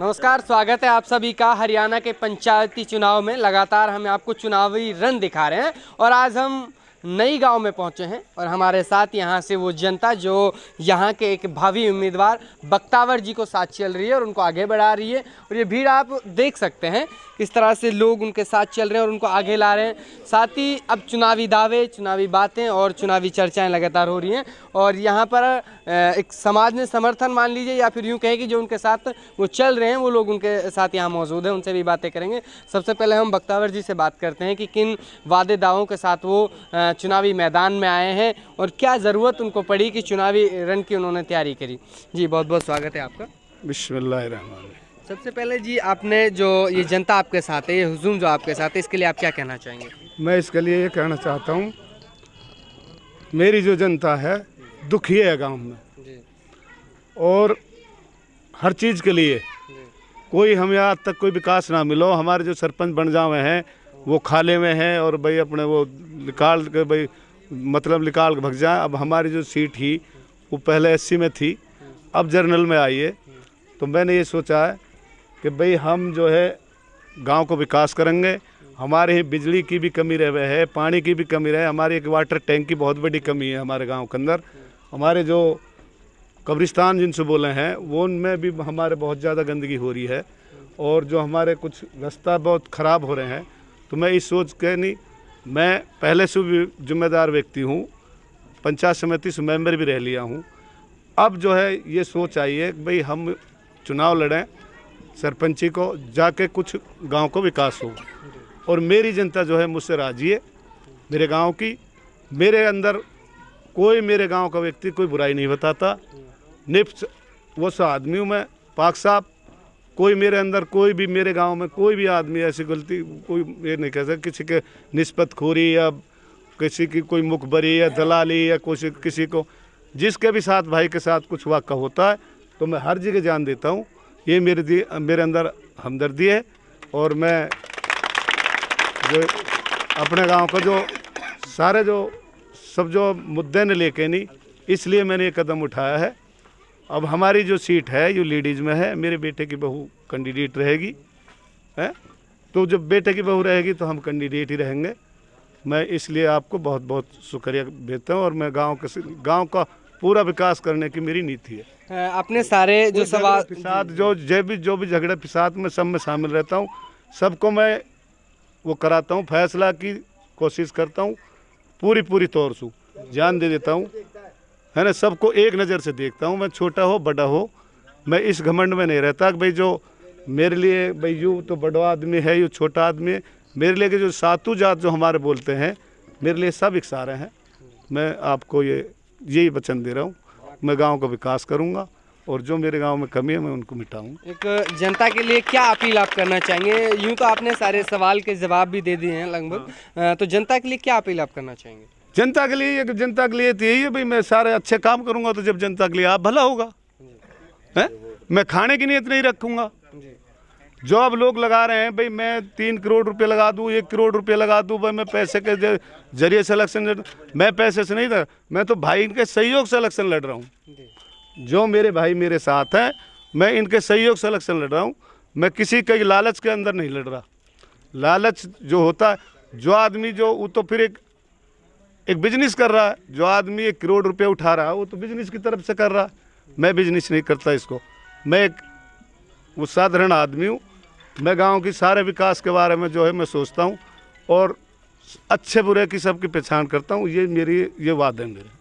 नमस्कार, स्वागत है आप सभी का हरियाणा के पंचायती चुनाव में। लगातार हम आपको चुनावी रन दिखा रहे हैं और आज हम नई गांव में पहुंचे हैं और हमारे साथ यहां से वो जनता जो यहां के एक भावी उम्मीदवार बख्तावर जी को साथ चल रही है और उनको आगे बढ़ा रही है। और ये भीड़ आप देख सकते हैं किस तरह से लोग उनके साथ चल रहे हैं और उनको आगे ला रहे हैं। साथ ही अब चुनावी दावे, चुनावी बातें और चुनावी चर्चाएं लगातार हो रही हैं और यहाँ पर एक समाज ने समर्थन मान लीजिए या फिर यूँ कहें कि जो उनके साथ वो चल रहे हैं वो लोग उनके साथ यहाँ मौजूद हैं, उनसे भी बातें करेंगे। सबसे पहले हम बख्तावर जी से बात करते हैं कि किन वादे दावों के साथ वो चुनावी मैदान में आए हैं और क्या ज़रूरत उनको पड़ी कि चुनावी रण की उन्होंने तैयारी करी। जी बहुत बहुत स्वागत है आपका। बिस्मिल्लाहिर्रहमान। सबसे पहले जी, आपने जो ये जनता आपके साथ है, ये हुजूम जो आपके साथ है, इसके लिए आप क्या कहना चाहेंगे? मैं इसके लिए ये कहना चाहता हूँ, मेरी जो जनता है दुखी है गांव में जी। और हर चीज़ के लिए कोई हमें आज तक कोई विकास ना मिलो। हमारे जो सरपंच बन जावे हैं वो खाले में हैं और भाई अपने वो निकाल के भाई मतलब निकाल के भग जाए। अब हमारी जो सीट ही वो पहले 80 में थी, अब जर्नल में आई है। तो मैंने ये सोचा है कि भाई हम जो है गांव को विकास करेंगे। हमारे यहाँ बिजली की भी कमी रहे है, पानी की भी कमी रहे, हमारी एक वाटर टैंक की बहुत बड़ी कमी है हमारे गांव के अंदर। हमारे जो कब्रिस्तान जिनसे बोले हैं वो उनमें भी हमारे बहुत ज़्यादा गंदगी हो रही है और जो हमारे कुछ रास्ता बहुत ख़राब हो रहे हैं। तो मैं इस सोच के नहीं, मैं पहले से भी जिम्मेदार व्यक्ति हूँ, पंचायत समिति से मेंबर भी रह लिया हूँ। अब जो है ये सोच आई है कि भाई हम चुनाव लड़ें सरपंची को, जाके कुछ गांव को विकास हो। और मेरी जनता जो है मुझसे राजी है, मेरे गांव की। मेरे अंदर कोई मेरे गांव का व्यक्ति कोई बुराई नहीं बताता। निफ्स वो सा आदमी हूँ मैं, पाक साहब। कोई मेरे अंदर कोई भी मेरे गांव में कोई भी आदमी ऐसी गलती कोई ये नहीं कह सकता, किसी के निस्बत खोरी या किसी की कोई मुखबरी या दलाली या किसी को जिसके भी साथ भाई के साथ कुछ वाक़ा होता है तो मैं हर जगह जान देता हूँ। ये मेरे अंदर हमदर्दी है और मैं जो अपने गांव का जो सारे जो सब जो मुद्दे ने लेके नहीं, इसलिए मैंने ये कदम उठाया है। अब हमारी जो सीट है ये लेडीज़ में है, मेरे बेटे की बहू कैंडिडेट रहेगी है। तो जब बेटे की बहू रहेगी तो हम कैंडिडेट ही रहेंगे। मैं इसलिए आपको बहुत बहुत शुक्रिया देता हूँ और मैं गांव का पूरा विकास करने की मेरी नीति है। अपने सारे जो सवाल फिसाद जो भी झगड़े फिसाद में सब में शामिल रहता हूँ, सबको मैं वो कराता हूँ, फैसला की कोशिश करता हूँ, पूरी तौर से जान दे देता हूँ, है ना। सबको एक नज़र से देखता हूँ, मैं छोटा हो बड़ा हो, मैं इस घमंड में नहीं रहता कि भाई जो मेरे लिए भाई यूँ तो बड़ा आदमी है, यूँ छोटा आदमी है। मेरे लिए कि जो सातू जात जो हमारे बोलते हैं, मेरे लिए सब एक सारे हैं। मैं आपको यही वचन दे रहा हूँ, मैं गांव का विकास करूंगा और जो मेरे गांव में कमी है मैं उनको मिटाऊंगा। एक जनता के लिए क्या अपील आप करना चाहेंगे? यूं तो आपने सारे सवाल के जवाब भी दे दिए हैं लगभग, तो जनता के लिए क्या अपील आप करना चाहेंगे? जनता के लिए तो यही है भाई, मैं सारे अच्छे काम करूंगा तो जब जनता के लिए आप भला होगा है। मैं खाने की नीयत नहीं रखूंगा। जो अब लोग लगा रहे हैं भाई मैं 3 करोड़ रुपए लगा दूं, 1 करोड़ रुपए लगा दूं, भाई मैं पैसे के जरिए से इलेक्शन, मैं पैसे से नहीं था, मैं तो भाई इनके सहयोग से इलेक्शन लड़ रहा हूं। जो मेरे भाई मेरे साथ हैं, मैं इनके सहयोग से इलेक्शन लड़ रहा हूं। मैं किसी के लालच के अंदर नहीं लड़ रहा। लालच जो होता है, जो आदमी जो वो तो फिर एक बिजनेस कर रहा है। जो आदमी 1 करोड़ रुपये उठा रहा है वो तो बिजनेस की तरफ से कर रहा है। मैं बिजनेस नहीं करता इसको, मैं एक वो साधारण आदमी हूँ। मैं गांव की सारे विकास के बारे में जो है मैं सोचता हूँ और अच्छे बुरे की सबकी पहचान करता हूँ। ये वादे हैं मेरे।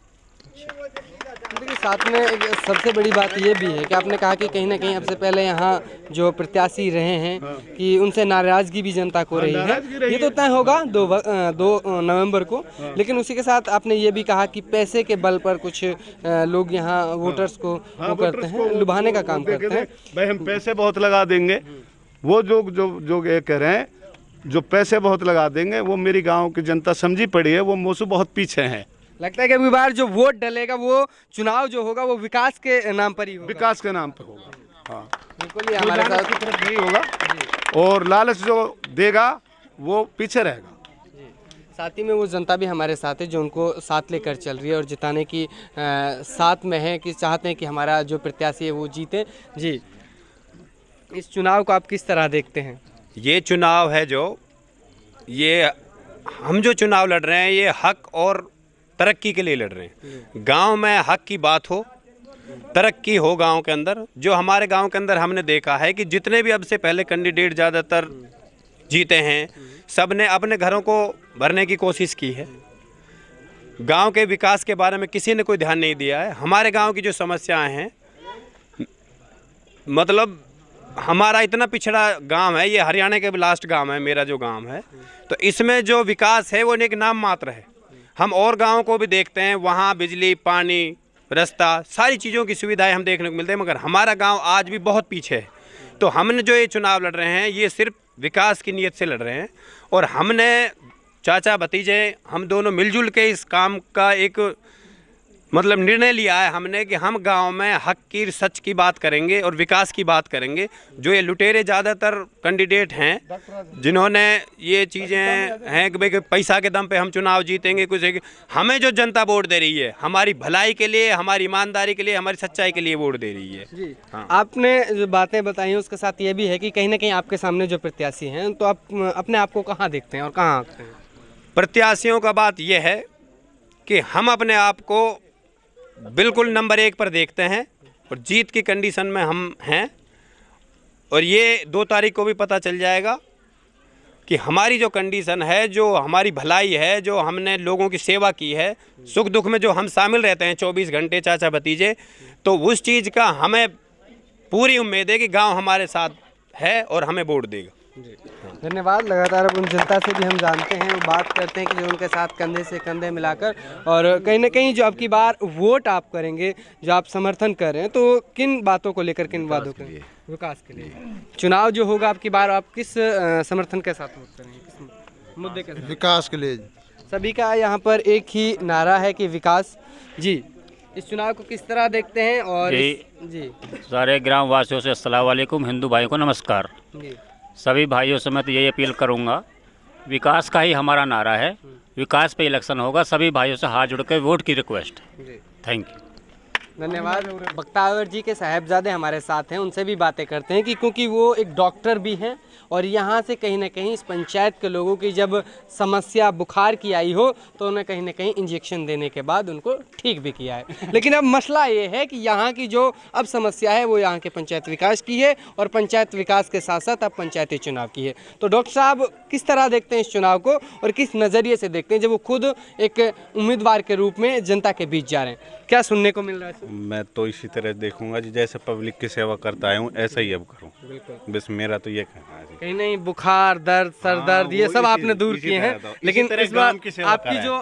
देखिए, साथ में एक सबसे बड़ी बात ये भी है कि आपने कहा कि कहीं ना कहीं सबसे पहले यहाँ जो प्रत्याशी रहे हैं कि उनसे नाराज़गी भी जनता को रही है। ये तो तय होगा 2 नवंबर को। लेकिन उसी के साथ आपने ये भी कहा कि पैसे के बल पर कुछ लोग यहाँ वोटर्स को वो करते हैं, लुभाने का काम करते हैं। भाई हम पैसे बहुत लगा देंगे, वो जो ये कह रहे हैं जो पैसे बहुत लगा देंगे, वो मेरी गाँव की जनता समझी पड़ी है, वो मुझसे बहुत पीछे हैं। लगता है कि अगली बार जो वोट डलेगा वो चुनाव जो होगा वो विकास के नाम पर ही होगा। विकास के नाम पर होगा। हाँ बिल्कुल, ये हमारे साथ की तरफ नहीं होगा और लालच जो देगा वो पीछे रहेगा। साथ ही में वो जनता भी हमारे साथ है जो उनको साथ लेकर चल रही है और जिताने की साथ में है कि चाहते हैं कि हमारा जो प्रत्याशी है वो जीते। जी इस चुनाव को आप किस तरह देखते हैं? ये चुनाव है जो ये हम जो चुनाव लड़ रहे हैं ये हक और तरक्की के लिए लड़ रहे हैं। गांव में हक की बात हो, तरक्की हो गांव के अंदर। जो हमारे गांव के अंदर हमने देखा है कि जितने भी अब से पहले कैंडिडेट ज़्यादातर जीते हैं, सब ने अपने घरों को भरने की कोशिश की है। गांव के विकास के बारे में किसी ने कोई ध्यान नहीं दिया है। हमारे गांव की जो समस्याएं हैं, मतलब हमारा इतना पिछड़ा गांव है, ये हरियाणा के लास्ट गांव है मेरा जो गांव है, तो इसमें जो विकास है वो एक नाम मात्र है। हम और गांवों को भी देखते हैं, वहाँ बिजली, पानी, रास्ता, सारी चीज़ों की सुविधाएं हम देखने को मिलते हैं, मगर हमारा गांव आज भी बहुत पीछे है। तो हमने जो ये चुनाव लड़ रहे हैं ये सिर्फ विकास की नीयत से लड़ रहे हैं, और हमने चाचा भतीजे हम दोनों मिलजुल के इस काम का एक मतलब निर्णय लिया है हमने कि हम गांव में हक की, सच की बात करेंगे और विकास की बात करेंगे। जो ये लुटेरे ज़्यादातर कैंडिडेट हैं जिन्होंने ये चीज़ें हैं कि भाई पैसा के दम पे हम चुनाव जीतेंगे, कुछ हमें जो जनता वोट दे रही है हमारी भलाई के लिए, हमारी ईमानदारी के लिए, हमारी सच्चाई के लिए वोट दे रही है। जी हाँ। आपने जो बातें बताई हैं उसके साथ ये भी है कि कहीं ना कहीं आपके सामने जो प्रत्याशी हैं, तो आप अपने आप को कहाँ देखते हैं और कहाँ आते हैं? प्रत्याशियों का बात यह है कि हम अपने आप को बिल्कुल नंबर 1 पर देखते हैं और जीत की कंडीशन में हम हैं। और ये 2 तारीख को भी पता चल जाएगा कि हमारी जो कंडीशन है, जो हमारी भलाई है, जो हमने लोगों की सेवा की है, सुख दुख में जो हम शामिल रहते हैं 24 घंटे चाचा भतीजे, तो उस चीज़ का हमें पूरी उम्मीद है कि गांव हमारे साथ है और हमें वोट देगा। धन्यवाद। लगातार अब उन जनता से भी हम जानते हैं, वो बात करते हैं कि जो उनके साथ कंधे से कंधे मिलाकर, और कहीं ना कहीं जो आपकी बार वोट आप करेंगे, जो आप समर्थन कर रहे हैं, तो किन बातों को लेकर, किन बातों के लिए? विकास के लिए। चुनाव जो होगा आपकी बार, आप किस समर्थन के साथ वोट करेंगे, किस मुद्दे के साथ? विकास के लिए। सभी का यहाँ पर एक ही नारा है कि विकास। जी, इस चुनाव को किस तरह देखते हैं? और जी सारे ग्राम वासियों से अस्सलाम वालेकुम, हिंदू भाइयों को नमस्कार। जी, सभी भाइयों से मैं तो यही अपील करूंगा, विकास का ही हमारा नारा है, विकास पे इलेक्शन होगा। सभी भाइयों से हाथ जोड़ के वोट की रिक्वेस्ट। Thank you. धन्यवाद। बख्तावर जी के साहबजादे हमारे साथ हैं, उनसे भी बातें करते हैं कि क्योंकि वो एक डॉक्टर भी हैं और यहाँ से कहीं ना कहीं इस पंचायत के लोगों की जब समस्या बुखार की आई हो तो उन्हें कहीं ना कहीं इंजेक्शन देने के बाद उनको ठीक भी किया है। लेकिन अब मसला ये है कि यहाँ की जो अब समस्या है वो यहाँ के पंचायत विकास की है, और पंचायत विकास के साथ साथ अब पंचायती चुनाव की है। तो डॉक्टर साहब किस तरह देखते हैं इस चुनाव को और किस नज़रिए से देखते हैं, जब वो खुद एक उम्मीदवार के रूप में जनता के बीच जा रहे हैं? क्या सुनने को मिल रहा है? मैं तो इसी तरह देखूंगा जी, जैसे पब्लिक की सेवा करता आया हूँ ऐसा ही अब करूँ। बिल्कुल, बस मेरा तो ये कहना है। कहीं नहीं बुखार, दर्द, सर दर्द, ये सब आपने दूर किए हैं, लेकिन इस बार आपकी जो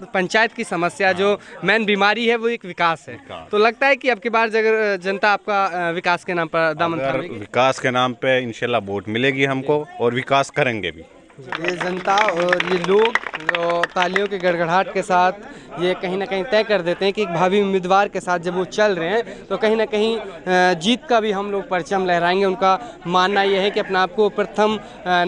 पंचायत की समस्या, जो मेन बीमारी है, वो एक विकास है। तो लगता है कि अब की बार अगर जनता आपका विकास के नाम पर दामन थामेगी? विकास के नाम पे इंशाल्लाह वोट मिलेगी हमको और विकास करेंगे भी। ये जनता और ये लोग जो तालियों के गड़गड़ाहट के साथ ये कहीं ना कहीं तय कर देते हैं कि एक भावी उम्मीदवार के साथ जब वो चल रहे हैं तो कहीं ना कहीं जीत का भी हम लोग परचम लहराएंगे। उनका मानना ये है कि अपने आप को प्रथम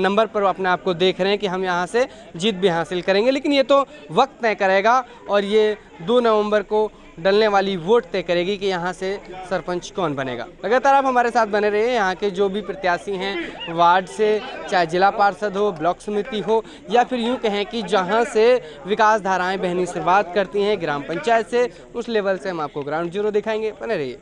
नंबर पर अपने आप को देख रहे हैं कि हम यहाँ से जीत भी हासिल करेंगे, लेकिन ये तो वक्त तय करेगा और ये 2 नवंबर को डलने वाली वोट तय करेगी कि यहाँ से सरपंच कौन बनेगा। लगातार आप हमारे साथ बने रहिए। यहाँ के जो भी प्रत्याशी हैं वार्ड से, चाहे जिला पार्षद हो, ब्लॉक समिति हो, या फिर यूँ कहें कि जहाँ से विकास धाराएं बहनी शुरुआत करती हैं ग्राम पंचायत से, उस लेवल से हम आपको ग्राउंड जीरो दिखाएंगे। बने रहिए।